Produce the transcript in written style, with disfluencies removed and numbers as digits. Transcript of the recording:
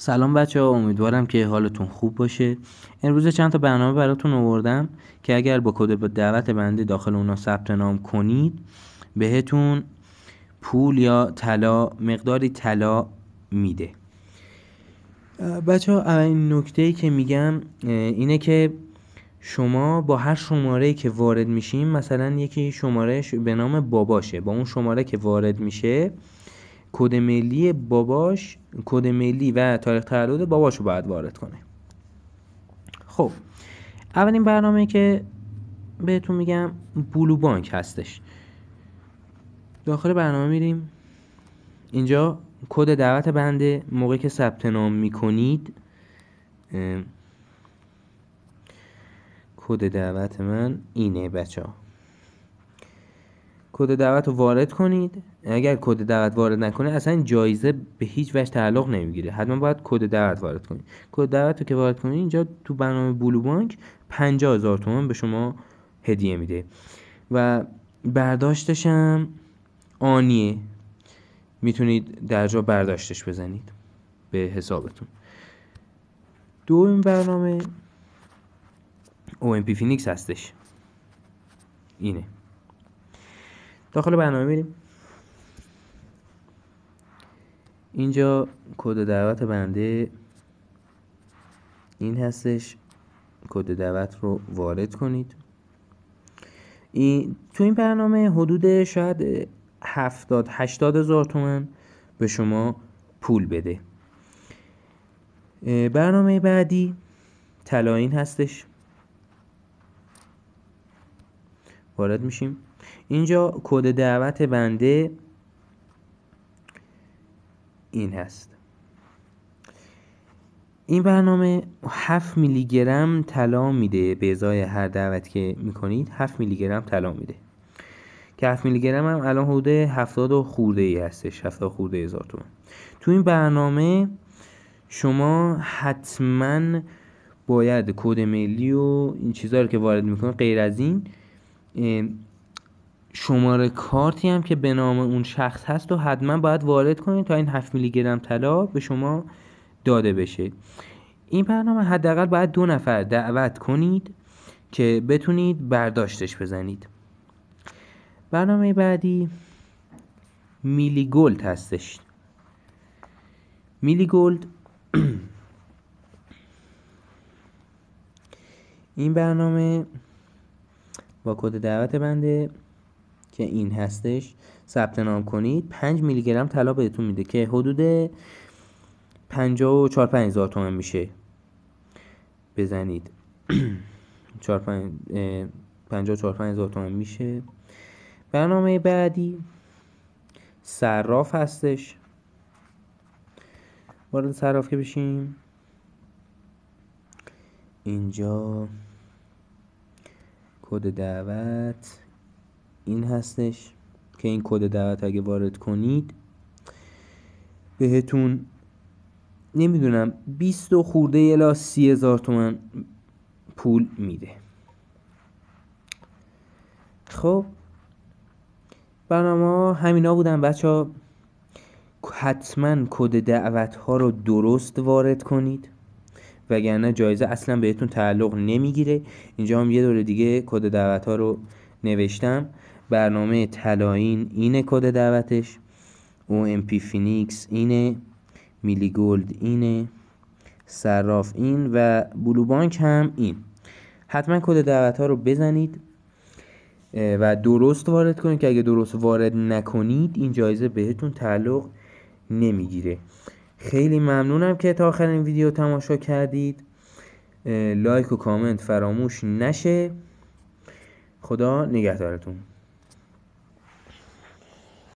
سلام بچه‌ها، امیدوارم که حالتون خوب باشه. امروز چند تا برنامه براتون آوردم که اگر با کد دعوت بنده داخل اونا ثبت نام کنید بهتون پول یا طلا، مقداری طلا میده. بچه‌ها، این نکته‌ای که میگم اینه که شما با هر شماره‌ای که وارد میشین، مثلا یکی شماره به نام باباشه، با اون شماره که وارد میشه کد ملی باباش، کد ملی و تاریخ تولد باباشو باید وارد کنه. خب اولین برنامه که بهتون میگم بلو بانک هستش. داخل برنامه میریم، اینجا کد دعوت بنده موقعی که ثبت نام میکنید، کد دعوت من اینه بچه‌ها. کد دعوت رو وارد کنید. اگر کد دعوت وارد نکنید اصلا این جایزه به هیچ وجه تعلق نمیگیره، حتما باید کد دعوت وارد کنید. کد دعوت رو که وارد کنید، اینجا تو برنامه بلو بانک 50,000 تومان به شما هدیه میده و برداشتش هم آنیه، میتونید در جا برداشتش بزنید به حسابتون. دومین برنامه OMP فینیکس هستش، اینه. داخل برنامه میریم، اینجا کد دعوت بنده این هستش، کد دعوت رو وارد کنید. تو این برنامه حدود شاید 70-80 هزار تومان به شما پول بده. برنامه بعدی طلایین هستش، وارد میشیم. اینجا کد دعوت بنده این هست. این برنامه 7 میلی گرم طلا میده، به ازای هر دعوت که میکنید 7 میلی گرم طلا میده که 7 میلی گرم هم الان حدود 70 خورده ای هستش، 70 خورده هزار تومان. تو این برنامه شما حتما باید کد ملی و این چیزا رو که وارد میکنید، غیر از این شماره کارتی هم که به نام اون شخص هست و حتما باید وارد کنید تا این 7 میلی گرم طلا به شما داده بشه. این برنامه حداقل باید 2 نفر دعوت کنید که بتونید برداشتش بزنید. برنامه بعدی میلی گولد هستش. میلی گولد این برنامه با کد دعوت بنده که این هستش ثبت نام کنید 5 میلی گرم طلا بهتون میده که حدود 54-5 هزار تومان میشه. بزنید 54-5 هزار تومان میشه. برنامه بعدی صراف هستش. وارد صراف که بشیم، اینجا کد دعوت این هستش که این کد دعوت اگه وارد کنید بهتون نمیدونم 20 خورده الی 30 هزار تومان پول میده. خب برنامه همینا بودن بچه. حتما کد دعوت ها رو درست وارد کنید وگرنه جایزه اصلا بهتون تعلق نمیگیره. اینجا هم یه دور دیگه کد دعوت ها رو نوشتم. برنامه طلایین اینه کد دعوتش، OMP فینیکس اینه، میلی گولد اینه، صراف این و بلو بانک هم این. حتما کد دعوت ها رو بزنید و درست وارد کنید که اگه درست وارد نکنید این جایزه بهتون تعلق نمیگیره. خیلی ممنونم که تا آخر این ویدیو تماشا کردید. لایک و کامنت فراموش نشه. خدا نگهدارتون.